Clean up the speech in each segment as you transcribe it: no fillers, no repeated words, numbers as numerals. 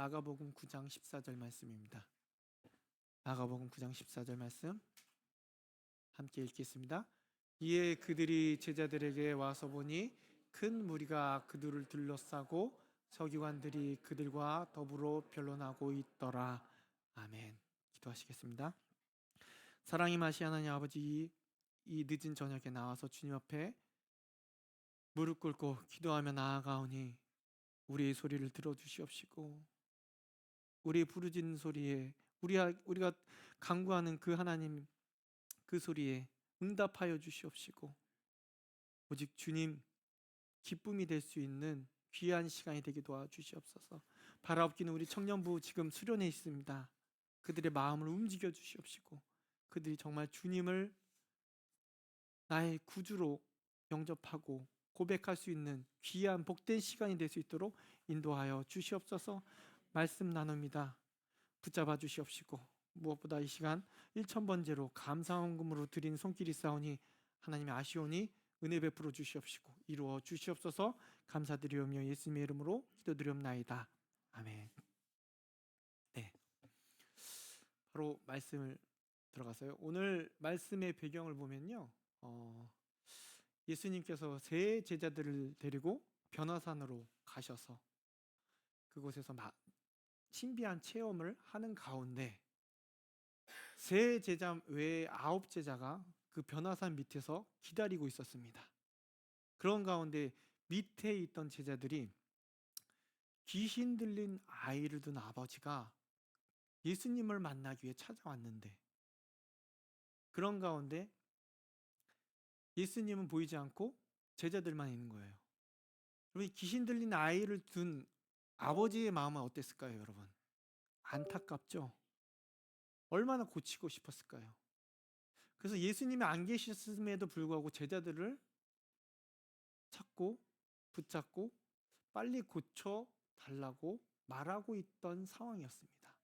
마가복음 9장 14절 말씀입니다. 마가복음 9장 14절 말씀 함께 읽겠습니다. 이에 그들이 제자들에게 와서 보니 큰 무리가 그들을 둘러싸고 서기관들이 그들과 더불어 변론하고 있더라. 아멘. 기도하시겠습니다. 사랑이 마시 하나님 아버지, 이 늦은 저녁에 나와서 주님 앞에 무릎 꿇고 기도하며 나아가오니 우리의 소리를 들어주시옵시고 우리의 부르짖는 소리에 우리가 간구하는 그 하나님 그 소리에 응답하여 주시옵시고 오직 주님 기쁨이 될 수 있는 귀한 시간이 되게 도와주시옵소서. 바라옵기는 우리 청년부 지금 수련회 있습니다. 그들의 마음을 움직여 주시옵시고 그들이 정말 주님을 나의 구주로 영접하고 고백할 수 있는 귀한 복된 시간이 될 수 있도록 인도하여 주시옵소서. 말씀 나눕니다. 붙잡아 주시옵시고 무엇보다 이 시간 1,000번째로 감사헌금으로 드린 손길이 싸우니 하나님의 아시오니 은혜 베풀어 주시옵시고 이루어 주시옵소서. 감사드리오며 예수님의 이름으로 기도드리옵나이다. 아멘. 네, 바로 말씀을 들어가서요. 오늘 말씀의 배경을 보면요, 예수님께서 세 제자들을 데리고 변화산으로 가셔서 그곳에서 신비한 체험을 하는 가운데 세 제자 외에 9제자가 그 변화산 밑에서 기다리고 있었습니다. 그런 가운데 밑에 있던 제자들이 귀신 들린 아이를 둔 아버지가 예수님을 만나기 위해 찾아왔는데 그런 가운데 예수님은 보이지 않고 제자들만 있는 거예요. 여러분, 귀신 들린 아이를 둔 아버지의 마음은 어땠을까요, 여러분? 안타깝죠? 얼마나 고치고 싶었을까요? 그래서 예수님이 안 계셨음에도 불구하고 제자들을 찾고 붙잡고 빨리 고쳐 달라고 말하고 있던 상황이었습니다.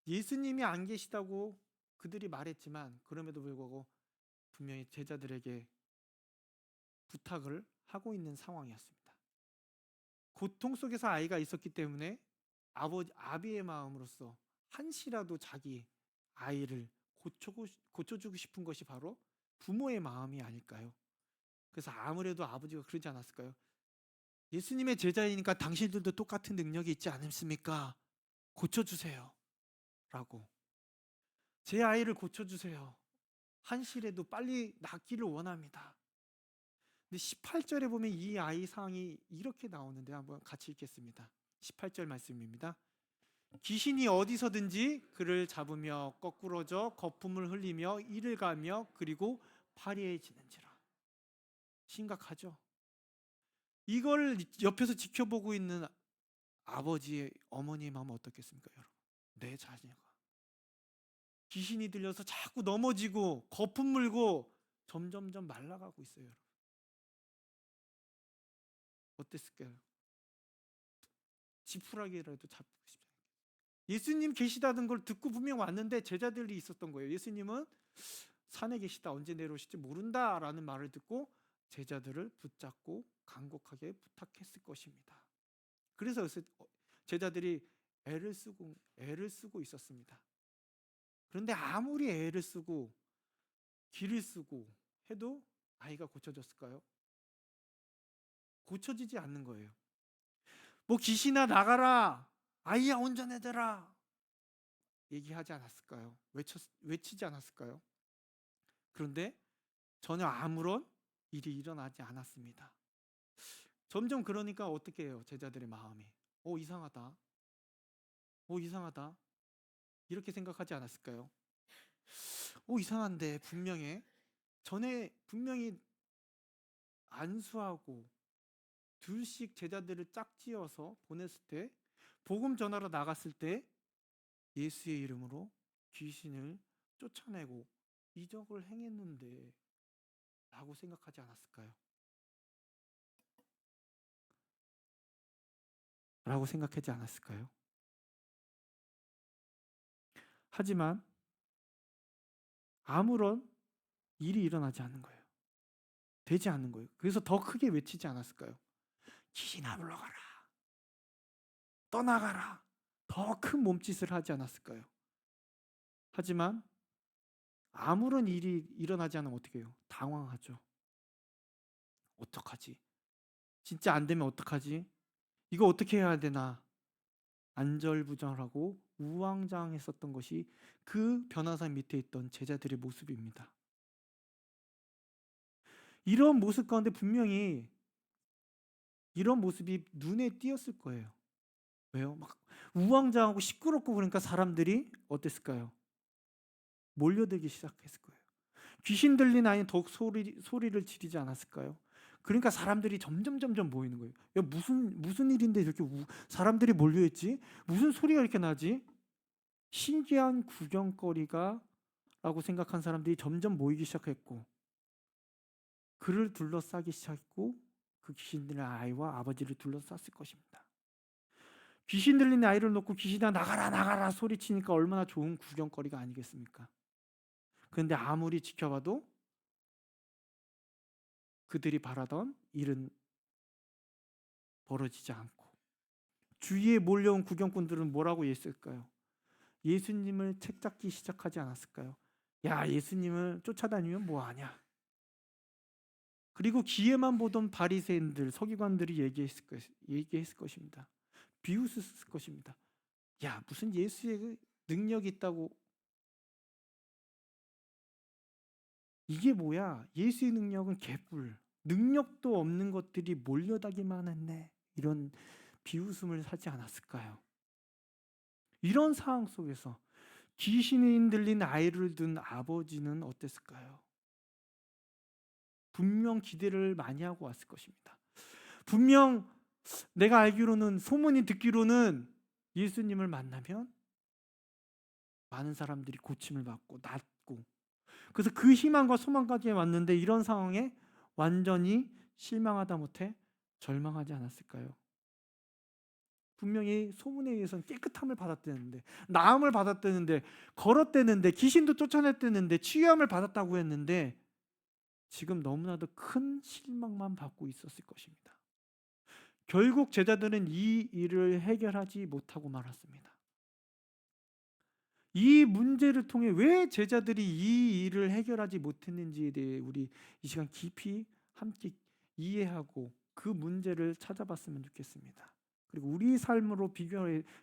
예수님이 안 계시다고 그들이 말했지만 그럼에도 불구하고 분명히 제자들에게 부탁을 하고 있는 상황이었습니다. 고통 속에서 아이가 있었기 때문에 아비의 마음으로서 한시라도 자기 아이를 고쳐주고 싶은 것이 바로 부모의 마음이 아닐까요? 그래서 아무래도 아버지가 그러지 않았을까요? 예수님의 제자이니까 당신들도 똑같은 능력이 있지 않습니까? 고쳐주세요 라고. 제 아이를 고쳐주세요. 한시라도 빨리 낫기를 원합니다. 근데 18절에 보면 이 아이 상황이 이렇게 나오는데 한번 같이 읽겠습니다. 18절 말씀입니다. 귀신이 어디서든지 그를 잡으며 거꾸러져 거품을 흘리며 이를 가며 그리고 파리해지는지라. 심각하죠? 이걸 옆에서 지켜보고 있는 아버지의 어머니의 마음은 어떻겠습니까, 여러분? 내 자녀가 귀신이 들려서 자꾸 넘어지고 거품 물고 점점점 말라가고 있어요, 여러분. 어땠을까요? 지푸라기라도 잡고 싶지 않게. 예수님 계시다는 걸 듣고 분명 왔는데 제자들이 있었던 거예요. 예수님은 산에 계시다, 언제 내려오실지 모른다라는 말을 듣고 제자들을 붙잡고 간곡하게 부탁했을 것입니다. 그래서 제자들이 애를 쓰고 있었습니다. 그런데 아무리 애를 쓰고 기를 쓰고 해도 아이가 고쳐졌을까요? 고쳐지지 않는 거예요. 뭐 귀신아 나가라, 아이야 온전해져라 얘기하지 않았을까요? 외치지 않았을까요? 그런데 전혀 아무런 일이 일어나지 않았습니다. 점점 그러니까 어떻게 해요? 제자들의 마음이 이상하다, 이상하다 이렇게 생각하지 않았을까요? 이상한데 전에 분명히 안수하고 둘씩 제자들을 짝지어서 보냈을 때 복음 전하러 나갔을 때 예수의 이름으로 귀신을 쫓아내고 이적을 행했는데 라고 생각하지 않았을까요? 라고 생각하지 않았을까요? 하지만 아무런 일이 일어나지 않는 거예요. 되지 않는 거예요. 그래서 더 크게 외치지 않았을까요? 귀신아 물러가라, 떠나가라, 더 큰 몸짓을 하지 않았을까요? 하지만 아무런 일이 일어나지 않으면 어떻게 해요? 당황하죠. 어떡하지? 진짜 안 되면 어떡하지? 이거 어떻게 해야 되나? 안절부절하고 우왕좌왕했었던 것이 그 변화산 밑에 있던 제자들의 모습입니다. 이런 모습 가운데 분명히 이런 모습이 눈에 띄었을 거예요. 왜요? 막 우왕좌왕하고 시끄럽고 그러니까 사람들이 어땠을까요? 몰려들기 시작했을 거예요. 귀신 들린 아이는 더욱 소리를 지르지 않았을까요? 그러니까 사람들이 점점 모이는 거예요. 야, 무슨 일인데 이렇게 사람들이 몰려있지? 무슨 소리가 이렇게 나지? 신기한 구경거리가 라고 생각한 사람들이 점점 모이기 시작했고, 그를 둘러싸기 시작했고, 그 귀신 들린 아이와 아버지를 둘러쌌을 것입니다. 귀신 들린 아이를 놓고 귀신아 나가라 나가라 소리치니까 얼마나 좋은 구경거리가 아니겠습니까? 그런데 아무리 지켜봐도 그들이 바라던 일은 벌어지지 않고, 주위에 몰려온 구경꾼들은 뭐라고 했을까요? 예수님을 책잡기 시작하지 않았을까요? 야, 예수님을 쫓아다니면 뭐하냐? 그리고 기회만 보던 바리새인들, 서기관들이 얘기했을 것입니다. 비웃었을 것입니다. 야, 무슨 예수의 능력이 있다고? 이게 뭐야? 예수의 능력은 개뿔. 능력도 없는 것들이 몰려다기만 했네. 이런 비웃음을 사지 않았을까요? 이런 상황 속에서 귀신이 들린 아이를 둔 아버지는 어땠을까요? 분명 기대를 많이 하고 왔을 것입니다. 분명 내가 알기로는, 소문이 듣기로는 예수님을 만나면 많은 사람들이 고침을 받고 낫고, 그래서 그 희망과 소망까지 왔는데 이런 상황에 완전히 실망하다 못해 절망하지 않았을까요? 분명히 소문에 의해서는 깨끗함을 받았다는데, 나음을 받았다는데, 걸었다는데, 귀신도 쫓아냈다는데, 치유함을 받았다고 했는데 지금 너무나도 큰 실망만 받고 있었을 것입니다. 결국 제자들은 이 일을 해결하지 못하고 말았습니다. 이 문제를 통해 왜 제자들이 이 일을 해결하지 못했는지에 대해 우리 이 시간 깊이 함께 이해하고 그 문제를 찾아봤으면 좋겠습니다. 그리고 우리 삶으로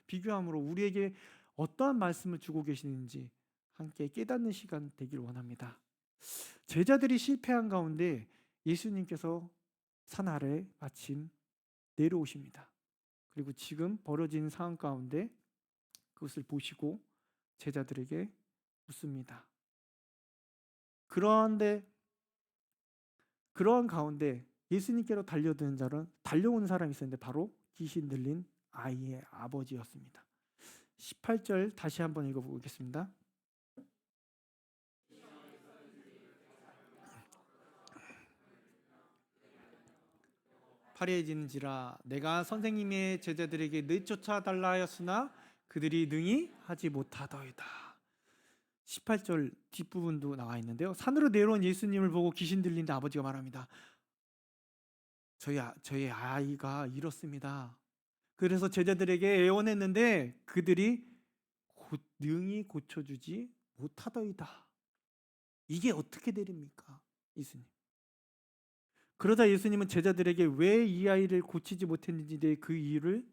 비교함으로 우리에게 어떠한 말씀을 주고 계시는지 함께 깨닫는 시간 되길 원합니다. 제자들이 실패한 가운데 예수님께서 산 아래 마침 내려오십니다. 그리고 지금 벌어진 상황 가운데 그것을 보시고 제자들에게 묻습니다. 그런데 그러한 가운데 예수님께로 달려오는 사람이 있었는데 바로 귀신 들린 아이의 아버지였습니다. 18절 다시 한번 읽어보겠습니다. 파리해지는지라 내가 선생님의 제자들에게 늦쫓아 달라 하였으나 그들이 능히 하지 못하더이다. 18절 뒷부분도 나와 있는데요. 산으로 내려온 예수님을 보고 귀신 들린다 아버지가 말합니다. 저희 아이가 이렇습니다. 그래서 제자들에게 애원했는데 그들이 능히 고쳐주지 못하더이다. 이게 어떻게 되립니까? 예수님. 그러자 예수님은 제자들에게 왜 이 아이를 고치지 못했는지에 대해 그 이유를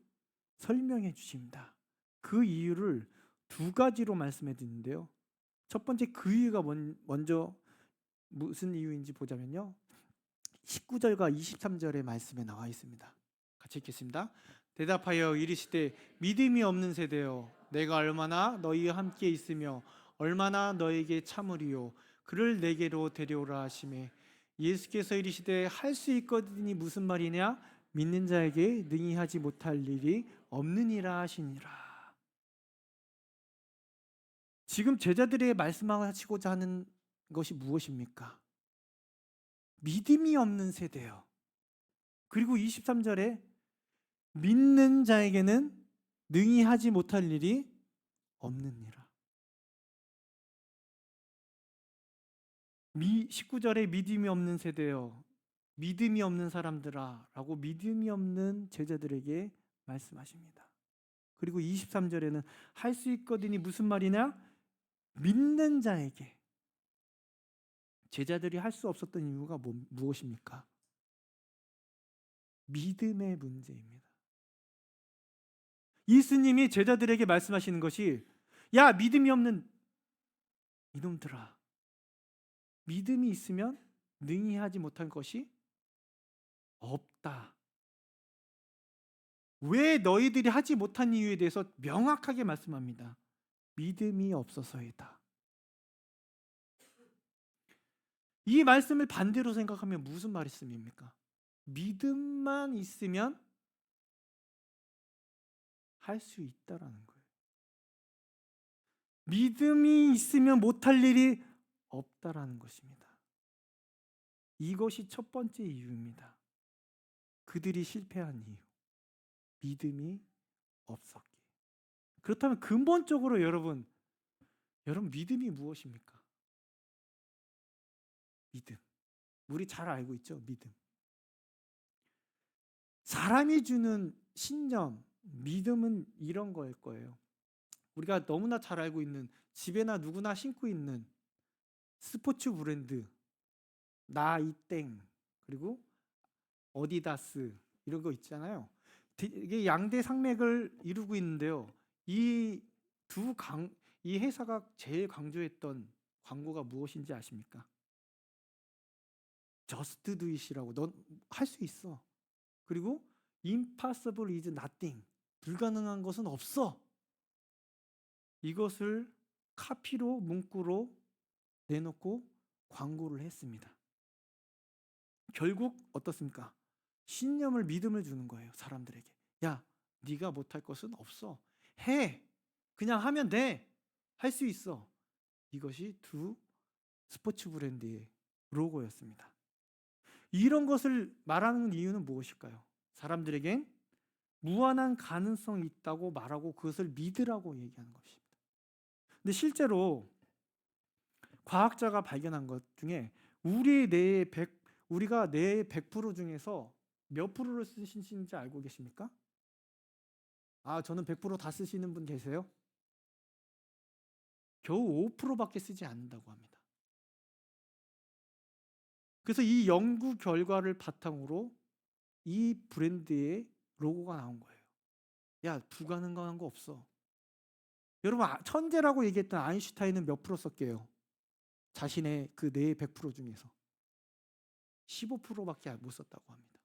설명해 주십니다. 그 이유를 두 가지로 말씀해 드리는데요. 첫 번째 그 이유가 먼저 무슨 이유인지 보자면요. 19절과 23절의 말씀에 나와 있습니다. 같이 읽겠습니다. 대답하여 이르시되 믿음이 없는 세대여 내가 얼마나 너희와 함께 있으며 얼마나 너에게 참으리요 그를 내게로 데려오라 하시매 예수께서 이르시되 할 수 있거든이 무슨 말이냐 믿는 자에게 능히 하지 못할 일이 없느니라 하시니라. 지금 제자들에게 말씀하시고자 하는 것이 무엇입니까? 믿음이 없는 세대요. 그리고 23절에 믿는 자에게는 능히 하지 못할 일이 없느니라. 19절에 믿음이 없는 세대요. 믿음이 없는 사람들아 라고 믿음이 없는 제자들에게 말씀하십니다. 그리고 23절에는 할 수 있거든이 무슨 말이냐? 믿는 자에게. 제자들이 할 수 없었던 이유가 무엇입니까? 믿음의 문제입니다. 예수님이 제자들에게 말씀하시는 것이, 야, 믿음이 없는 이놈들아, 믿음이 있으면 능히 하지 못할 것이 없다. 왜 너희들이 하지 못한 이유에 대해서 명확하게 말씀합니다. 믿음이 없어서이다. 이 말씀을 반대로 생각하면 무슨 말씀입니까? 믿음만 있으면 할 수 있다라는 거예요. 믿음이 있으면 못할 일이 없다라는 것입니다. 이것이 첫 번째 이유입니다. 그들이 실패한 이유. 믿음이 없었기. 그렇다면 근본적으로 여러분 믿음이 무엇입니까? 믿음. 우리 잘 알고 있죠? 믿음. 사람이 주는 신념, 믿음은 이런 거일 거예요. 우리가 너무나 잘 알고 있는, 집에나 누구나 신고 있는 스포츠 브랜드 나이땡, 그리고 어디다스, 이런 거 있잖아요. 이게 양대 산맥을 이루고 있는데요. 이 회사가 제일 강조했던 광고가 무엇인지 아십니까? Just do it이라고. 넌 할 수 있어. 그리고 impossible is nothing. 불가능한 것은 없어. 이것을 카피로, 문구로 내놓고 광고를 했습니다. 결국 어떻습니까? 신념을, 믿음을 주는 거예요. 사람들에게. 야, 네가 못할 것은 없어. 해. 그냥 하면 돼. 할 수 있어. 이것이 두 스포츠 브랜드의 로고였습니다. 이런 것을 말하는 이유는 무엇일까요? 사람들에겐 무한한 가능성이 있다고 말하고 그것을 믿으라고 얘기하는 것입니다. 근데 실제로 과학자가 발견한 것 중에 우리가 뇌의 100% 중에서 몇 프로를 쓰시는지 알고 계십니까? 저는 100% 다 쓰시는 분 계세요? 겨우 5%밖에 쓰지 않는다고 합니다. 그래서 이 연구 결과를 바탕으로 이 브랜드의 로고가 나온 거예요. 야, 불가능한 거 없어. 여러분, 천재라고 얘기했던 아인슈타인은 몇 프로 썼게요? 자신의 그 뇌의 100% 중에서 15%밖에 못 썼다고 합니다.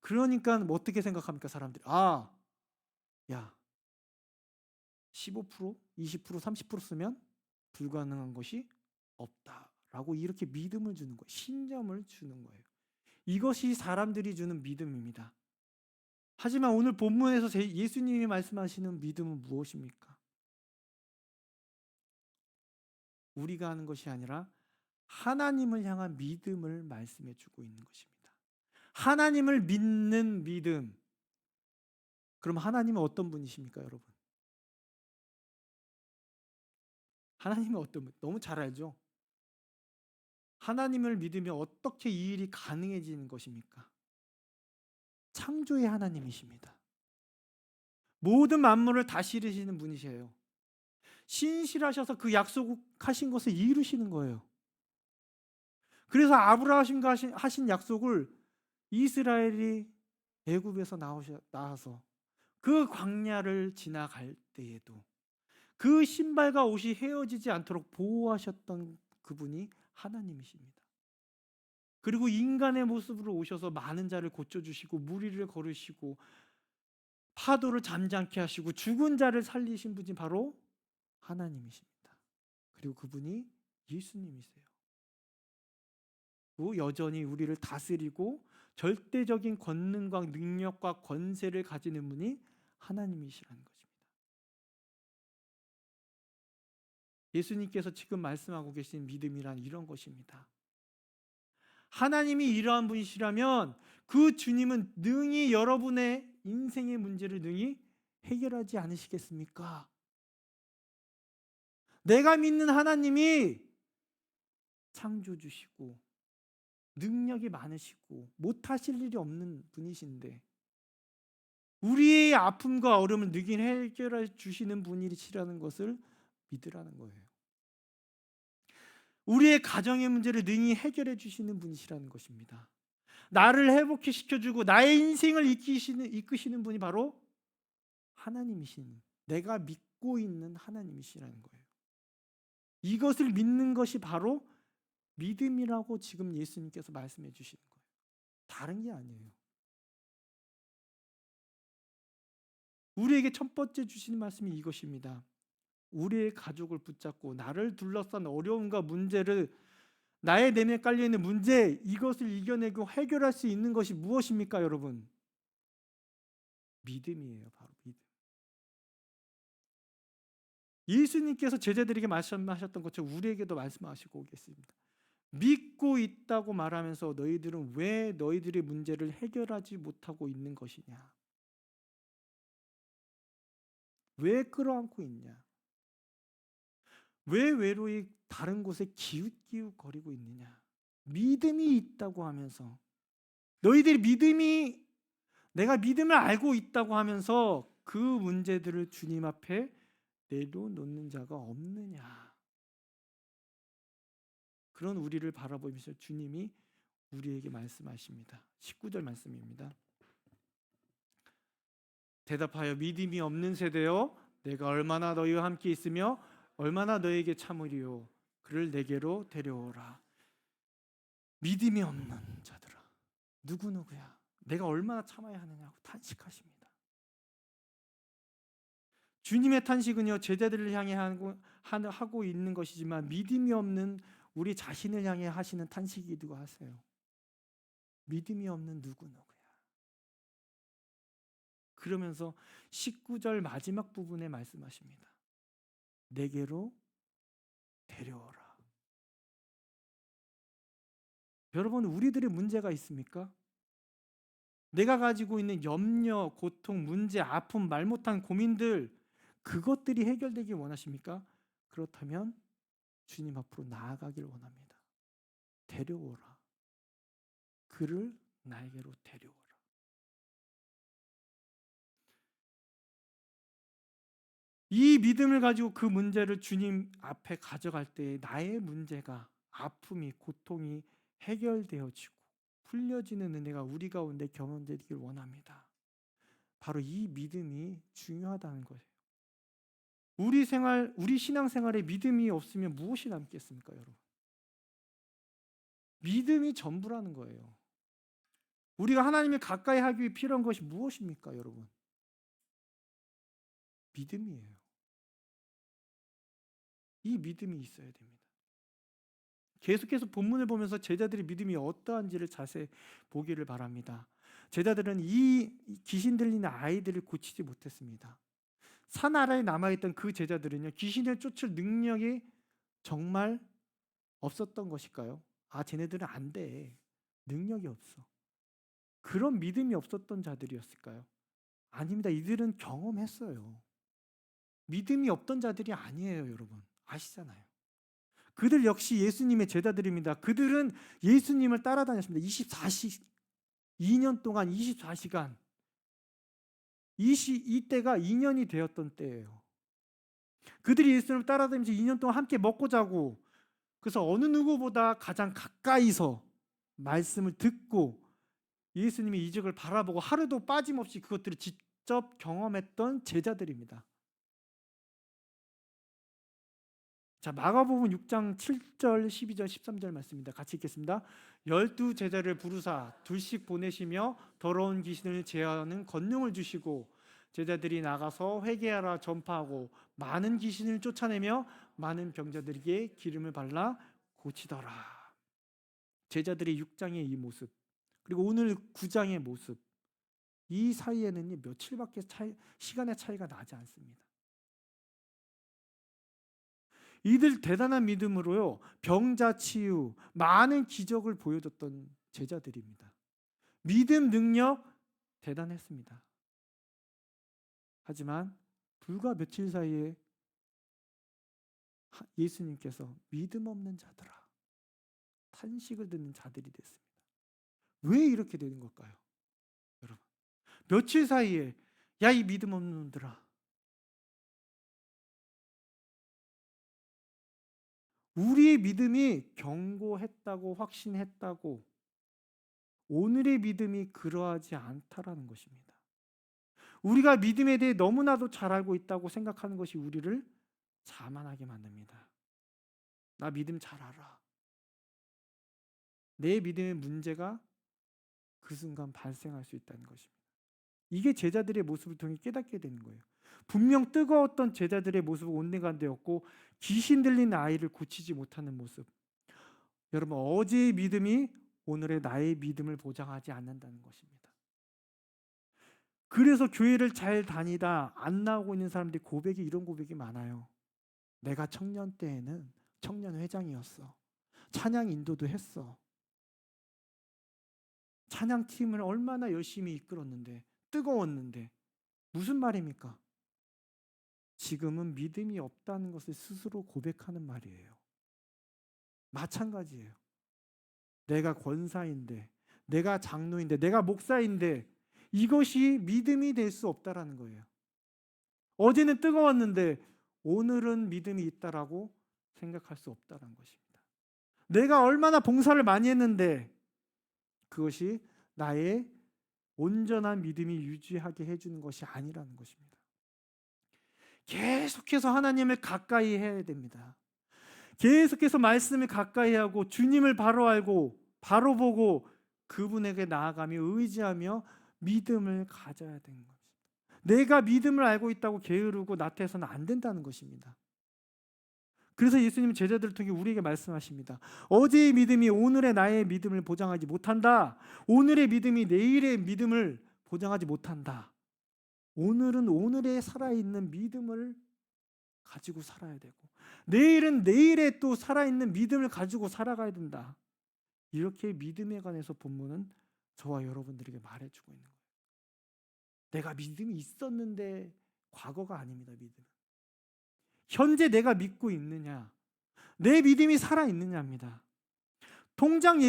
그러니까 뭐 어떻게 생각합니까, 사람들이? 야, 15%, 20%, 30% 쓰면 불가능한 것이 없다라고 이렇게 믿음을 주는 거예요. 신념을 주는 거예요. 이것이 사람들이 주는 믿음입니다. 하지만 오늘 본문에서 예수님이 말씀하시는 믿음은 무엇입니까? 우리가 하는 것이 아니라 하나님을 향한 믿음을 말씀해 주고 있는 것입니다. 하나님을 믿는 믿음. 그럼 하나님은 어떤 분이십니까, 여러분? 하나님은 어떤 분? 너무 잘 알죠? 하나님을 믿으면 어떻게 이 일이 가능해지는 것입니까? 창조의 하나님이십니다. 모든 만물을 다스리시는 분이세요. 신실하셔서 그 약속하신 것을 이루시는 거예요. 그래서 아브라함과 하신 약속을 이스라엘이 애굽에서 나와서 그 광야를 지나갈 때에도 그 신발과 옷이 헤어지지 않도록 보호하셨던 그분이 하나님이십니다. 그리고 인간의 모습으로 오셔서 많은 자를 고쳐주시고 무리를 거르시고 파도를 잠잠케 하시고 죽은 자를 살리신 분이 바로 하나님이십니다. 그리고 그분이 예수님이세요. 또 여전히 우리를 다스리고 절대적인 권능과 능력과 권세를 가지는 분이 하나님이시라는 것입니다. 예수님께서 지금 말씀하고 계신 믿음이란 이런 것입니다. 하나님이 이러한 분이시라면 그 주님은 능히 여러분의 인생의 문제를 능히 해결하지 않으시겠습니까? 내가 믿는 하나님이 창조주시고 능력이 많으시고 못하실 일이 없는 분이신데 우리의 아픔과 어려움을 능히 해결해 주시는 분이시라는 것을 믿으라는 거예요. 우리의 가정의 문제를 능히 해결해 주시는 분이시라는 것입니다. 나를 회복시켜주고 나의 인생을 이끄시는 분이 바로 하나님이신, 내가 믿고 있는 하나님이시라는 거예요. 이것을 믿는 것이 바로 믿음이라고 지금 예수님께서 말씀해 주시는 거예요. 다른 게 아니에요. 우리에게 첫 번째 주시는 말씀이 이것입니다. 우리의 가족을 붙잡고 나를 둘러싼 어려움과 문제를, 나의 내면에 깔려있는 문제, 이것을 이겨내고 해결할 수 있는 것이 무엇입니까, 여러분? 믿음이에요. 바로 믿음. 예수님께서 제자들에게 말씀하셨던 것처럼 우리에게도 말씀하시고 계십니다. 믿고 있다고 말하면서 너희들은 왜 너희들의 문제를 해결하지 못하고 있는 것이냐? 왜 끌어안고 있냐? 왜 외로이 다른 곳에 기웃기웃거리고 있느냐? 믿음이 있다고 하면서, 너희들이 믿음이, 내가 믿음을 알고 있다고 하면서 그 문제들을 주님 앞에 내려놓는 자가 없느냐? 그런 우리를 바라보면서 주님이 우리에게 말씀하십니다. 19절 말씀입니다. 대답하여 믿음이 없는 세대여, 내가 얼마나 너희와 함께 있으며 얼마나 너희에게 참으리요. 그를 내게로 데려오라. 믿음이 없는 자들아, 누구누구야, 내가 얼마나 참아야 하느냐고 탄식하십니다. 주님의 탄식은요, 제자들을 향해 하고 있는 것이지만 믿음이 없는 우리 자신을 향해 하시는 탄식이기도 하세요. 믿음이 없는 누구누구야. 그러면서 19절 마지막 부분에 말씀하십니다. 내게로 데려오라. 여러분, 우리들의 문제가 있습니까? 내가 가지고 있는 염려, 고통, 문제, 아픔, 말 못한 고민들, 그것들이 해결되길 원하십니까? 그렇다면 주님 앞으로 나아가길 원합니다. 데려오라. 그를 나에게로 데려오라. 이 믿음을 가지고 그 문제를 주님 앞에 가져갈 때 나의 문제가, 아픔이, 고통이 해결되어지고 풀려지는 은혜가 우리 가운데 경험되길 원합니다. 바로 이 믿음이 중요하다는 거예요. 우리 신앙생활에 믿음이 없으면 무엇이 남겠습니까, 여러분? 믿음이 전부라는 거예요. 우리가 하나님을 가까이 하기 위해 필요한 것이 무엇입니까, 여러분? 믿음이에요. 이 믿음이 있어야 됩니다. 계속해서 본문을 보면서 제자들의 믿음이 어떠한지를 자세히 보기를 바랍니다. 제자들은 이 귀신 들리는 아이들을 고치지 못했습니다. 산 아래에 남아있던 그 제자들은요, 귀신을 쫓을 능력이 정말 없었던 것일까요? 아, 쟤네들은 안 돼. 능력이 없어. 그런 믿음이 없었던 자들이었을까요? 아닙니다. 이들은 경험했어요. 믿음이 없던 자들이 아니에요, 여러분. 아시잖아요. 그들 역시 예수님의 제자들입니다. 그들은 예수님을 따라다녔습니다. 2년 동안 24시간. 이때가 2년이 되었던 때예요. 그들이 예수님을 따라다니면서 2년 동안 함께 먹고 자고, 그래서 어느 누구보다 가장 가까이서 말씀을 듣고 예수님의 이적을 바라보고 하루도 빠짐없이 그것들을 직접 경험했던 제자들입니다. 자, 마가복음 6장 7절, 12절, 13절 말씀입니다. 같이 읽겠습니다. 12 제자를 부르사 둘씩 보내시며 더러운 귀신을 제하는 권능을 주시고 제자들이 나가서 회개하라 전파하고 많은 귀신을 쫓아내며 많은 병자들에게 기름을 발라 고치더라. 제자들의 6장의 이 모습, 그리고 오늘 9장의 모습, 이 사이에는 며칠밖에 시간의 차이가 나지 않습니다. 이들 대단한 믿음으로요, 병자 치유, 많은 기적을 보여줬던 제자들입니다. 믿음 능력 대단했습니다. 하지만 불과 며칠 사이에 예수님께서 믿음 없는 자들아, 탄식을 듣는 자들이 됐습니다. 왜 이렇게 되는 걸까요? 여러분, 며칠 사이에 야, 이 믿음 없는 놈들아, 우리의 믿음이 견고했다고 확신했다고 오늘의 믿음이 그러하지 않다라는 것입니다. 우리가 믿음에 대해 너무나도 잘 알고 있다고 생각하는 것이 우리를 자만하게 만듭니다. 나 믿음 잘 알아. 내 믿음의 문제가 그 순간 발생할 수 있다는 것입니다. 이게 제자들의 모습을 통해 깨닫게 되는 거예요. 분명 뜨거웠던 제자들의 모습은 온데간데였고 귀신 들린 아이를 고치지 못하는 모습. 여러분, 어제의 믿음이 오늘의 나의 믿음을 보장하지 않는다는 것입니다. 그래서 교회를 잘 다니다 안 나오고 있는 사람들이 이런 고백이 많아요. 내가 청년 때에는 청년 회장이었어. 찬양 인도도 했어. 찬양팀을 얼마나 열심히 이끌었는데, 뜨거웠는데 무슨 말입니까? 지금은 믿음이 없다는 것을 스스로 고백하는 말이에요. 마찬가지예요. 내가 권사인데, 내가 장로인데, 내가 목사인데 이것이 믿음이 될 수 없다라는 거예요. 어제는 뜨거웠는데 오늘은 믿음이 있다라고 생각할 수 없다는 것입니다. 내가 얼마나 봉사를 많이 했는데 그것이 나의 온전한 믿음이 유지하게 해주는 것이 아니라는 것입니다. 계속해서 하나님을 가까이 해야 됩니다. 계속해서 말씀을 가까이 하고 주님을 바로 알고 바로 보고 그분에게 나아가며 의지하며 믿음을 가져야 되는 것입니다. 내가 믿음을 알고 있다고 게으르고 나태해서는 안 된다는 것입니다. 그래서 예수님은 제자들을 통해 우리에게 말씀하십니다. 어제의 믿음이 오늘의 나의 믿음을 보장하지 못한다. 오늘의 믿음이 내일의 믿음을 보장하지 못한다. 오늘은 오늘의 살아있는 믿음을 가지고 살아야 되고 내일은 내일의 또 살아있는 믿음을 가지고 살아가야 된다. 이렇게 믿음에 관해서 본문은 저와 여러분들에게 말해주고 있는 거예요. 내가 믿음이 있었는데 과거가 아닙니다. 믿음은 현재 내가 믿고 있느냐, 내 믿음이 살아있느냐입니다. 통장에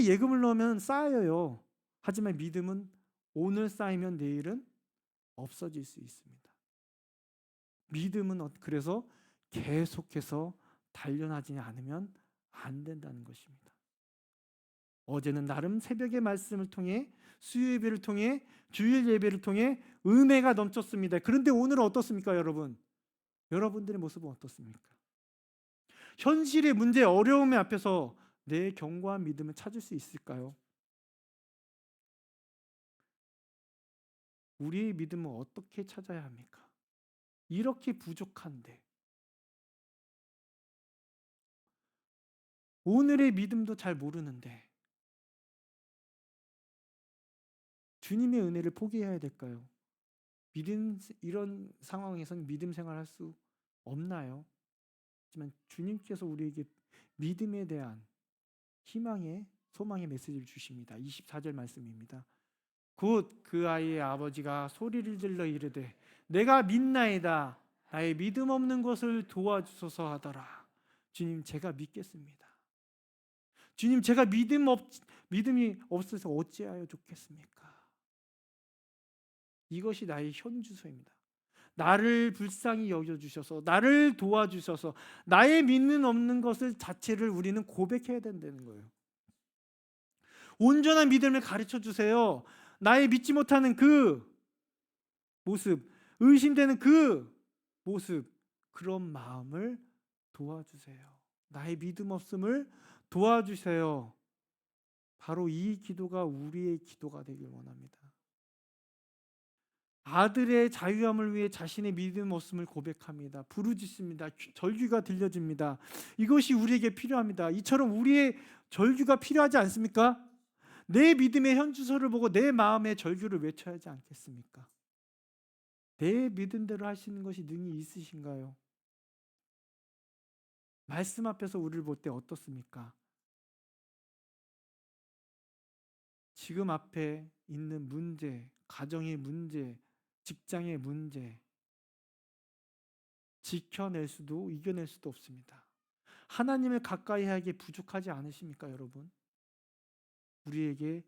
예금을 넣으면 쌓여요. 하지만 믿음은 오늘 쌓이면 내일은 없어질 수 있습니다. 믿음은 그래서 계속해서 단련하지 않으면 안 된다는 것입니다. 어제는 나름 새벽의 말씀을 통해 수요 예배를 통해 주일 예배를 통해 은혜가 넘쳤습니다. 그런데 오늘은 어떻습니까, 여러분? 여러분들의 모습은 어떻습니까? 현실의 문제, 어려움의 앞에서 내 견고한 믿음을 찾을 수 있을까요? 우리의 믿음은 어떻게 찾아야 합니까? 이렇게 부족한데 오늘의 믿음도 잘 모르는데 주님의 은혜를 포기해야 될까요? 이런 상황에서는 믿음 생활할 수 없나요? 하지만 주님께서 우리에게 믿음에 대한 희망의 소망의 메시지를 주십니다. 24절 말씀입니다. 곧 그 아이의 아버지가 소리를 질러 이르되 내가 믿나이다. 나의 믿음 없는 것을 도와주소서 하더라. 주님, 제가 믿겠습니다. 주님, 제가 믿음이 없어서 어찌하여 좋겠습니까? 이것이 나의 현주소입니다. 나를 불쌍히 여겨주셔서 나를 도와주셔서 나의 믿는 없는 것을 자체를 우리는 고백해야 된다는 거예요. 온전한 믿음을 가르쳐 주세요. 나의 믿지 못하는 그 모습, 의심되는 그 모습, 그런 마음을 도와주세요. 나의 믿음 없음을 도와주세요. 바로 이 기도가 우리의 기도가 되길 원합니다. 아들의 자유함을 위해 자신의 믿음 없음을 고백합니다. 부르짖습니다. 절규가 들려집니다. 이것이 우리에게 필요합니다. 이처럼 우리의 절규가 필요하지 않습니까? 내 믿음의 현주소를 보고 내 마음의 절규를 외쳐야 하지 않겠습니까? 내 믿음대로 하시는 것이 능히 있으신가요? 말씀 앞에서 우리를 볼 때 어떻습니까? 지금 앞에 있는 문제, 가정의 문제, 직장의 문제, 지켜낼 수도 이겨낼 수도 없습니다. 하나님을 가까이 하기에 부족하지 않으십니까, 여러분? 우리에게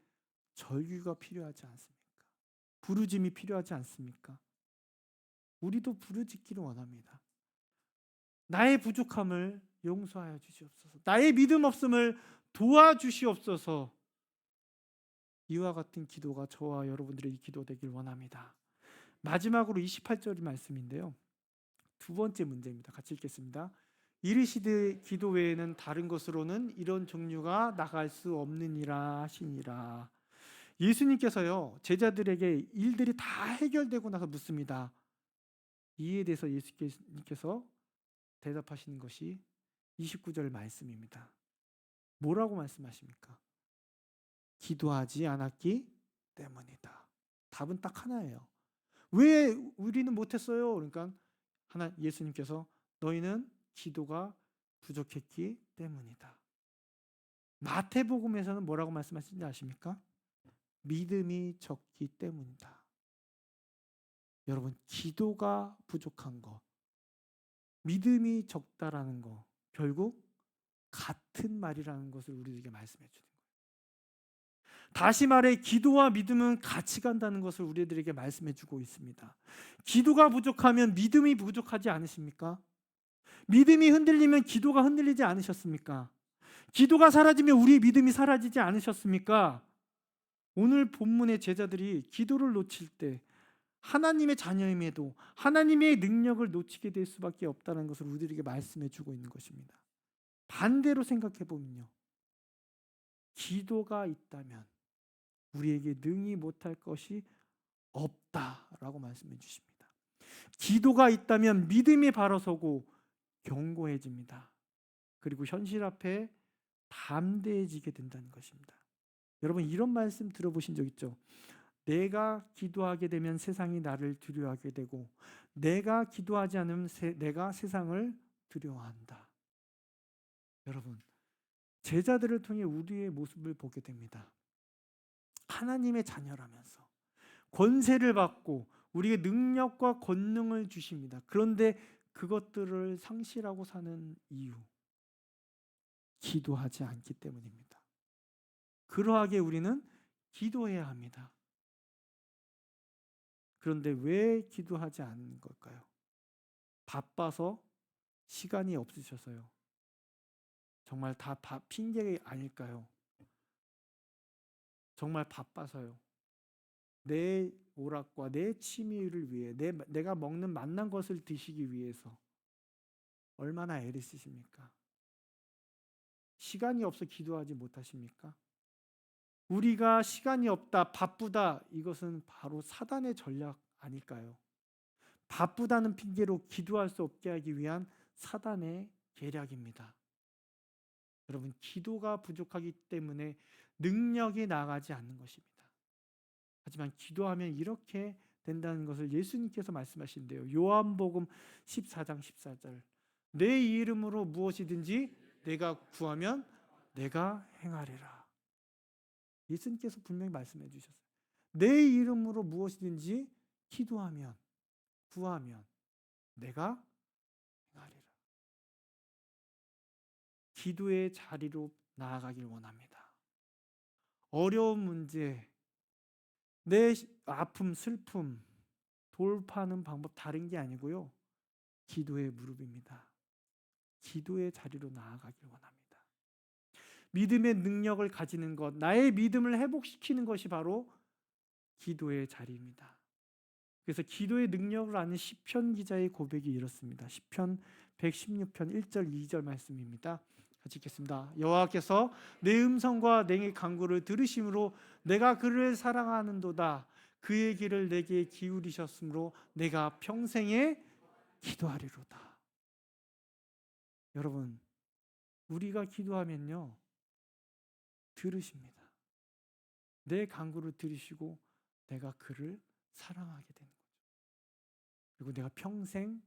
절규가 필요하지 않습니까? 부르짐이 필요하지 않습니까? 우리도 부르짖기를 원합니다. 나의 부족함을 용서하여 주시옵소서. 나의 믿음 없음을 도와주시옵소서. 이와 같은 기도가 저와 여러분들의 기도 되길 원합니다. 마지막으로 28절 말씀인데요. 두 번째 문제입니다. 같이 읽겠습니다. 이르시되 기도 외에는 다른 것으로는 이런 종류가 나갈 수 없느니라 하시니라. 예수님께서요, 제자들에게 일들이 다 해결되고 나서 묻습니다. 이에 대해서 예수님께서 대답하시는 것이 29절 말씀입니다. 뭐라고 말씀하십니까? 기도하지 않았기 때문이다. 답은 딱 하나예요. 왜 우리는 못했어요? 그러니까 예수님께서 너희는 기도가 부족했기 때문이다. 마태복음에서는 뭐라고 말씀하시는지 아십니까? 믿음이 적기 때문이다. 여러분, 기도가 부족한 거, 믿음이 적다라는 거, 결국 같은 말이라는 것을 우리에게 말씀해 주는 거예요. 다시 말해 기도와 믿음은 같이 간다는 것을 우리들에게 말씀해 주고 있습니다. 기도가 부족하면 믿음이 부족하지 않으십니까? 믿음이 흔들리면 기도가 흔들리지 않으셨습니까? 기도가 사라지면 우리 믿음이 사라지지 않으셨습니까? 오늘 본문의 제자들이 기도를 놓칠 때 하나님의 자녀임에도 하나님의 능력을 놓치게 될 수밖에 없다는 것을 우리들에게 말씀해 주고 있는 것입니다. 반대로 생각해 보면요, 기도가 있다면 우리에게 능히 못할 것이 없다라고 말씀해 주십니다. 기도가 있다면 믿음이 바로 서고 견고해집니다. 그리고 현실 앞에 담대해지게 된다는 것입니다. 여러분, 이런 말씀 들어보신 적 있죠? 내가 기도하게 되면 세상이 나를 두려워하게 되고 내가 기도하지 않으면 내가 세상을 두려워한다. 여러분, 제자들을 통해 우리의 모습을 보게 됩니다. 하나님의 자녀라면서 권세를 받고 우리에게 능력과 권능을 주십니다. 그런데 그것들을 상실하고 사는 이유, 기도하지 않기 때문입니다. 그러하게 우리는 기도해야 합니다. 그런데 왜 기도하지 않는 걸까요? 바빠서, 시간이 없으셔서요. 정말 다 핑계 아닐까요? 정말 바빠서요. 내 오락과 내 취미를 위해, 내가 먹는 맛난 것을 드시기 위해서 얼마나 애를 쓰십니까? 시간이 없어 기도하지 못하십니까? 우리가 시간이 없다, 바쁘다, 이것은 바로 사단의 전략 아닐까요? 바쁘다는 핑계로 기도할 수 없게 하기 위한 사단의 계략입니다. 여러분, 기도가 부족하기 때문에 능력이 나가지 않는 것입니다. 하지만 기도하면 이렇게 된다는 것을 예수님께서 말씀하신대요. 요한복음 14장 14절. 내 이름으로 무엇이든지 내가 구하면 내가 행하리라. 예수님께서 분명히 말씀해 주셨어요. 내 이름으로 무엇이든지 기도하면, 구하면 내가 행하리라. 기도의 자리로 나아가길 원합니다. 어려운 문제, 내 아픔, 슬픔 돌파하는 방법 다른 게 아니고요, 기도의 무릎입니다. 기도의 자리로 나아가길 원합니다. 믿음의 능력을 가지는 것, 나의 믿음을 회복시키는 것이 바로 기도의 자리입니다. 그래서 기도의 능력을 아는 시편 기자의 고백이 이렇습니다. 시편 116편 1절 2절 말씀입니다. 같이 읽겠습니다. 여호와께서 내 음성과 내 간구를 들으심으로 내가 그를 사랑하는도다. 그의 길을 내게 기울이셨으므로 내가 평생에 기도하리로다. 여러분, 우리가 기도하면요, 들으십니다. 내 간구를 들으시고 내가 그를 사랑하게 되는 거죠. 그리고 내가 평생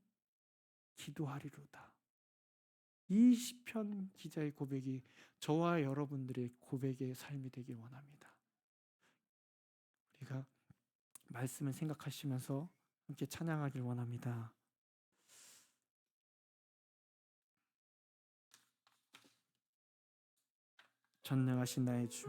기도하리로다. 이 시편 기자의 고백이 저와 여러분들의 고백의 삶이 되길 원합니다. 우리가 말씀을 생각하시면서 함께 찬양하길 원합니다. 전능하신 나의 주,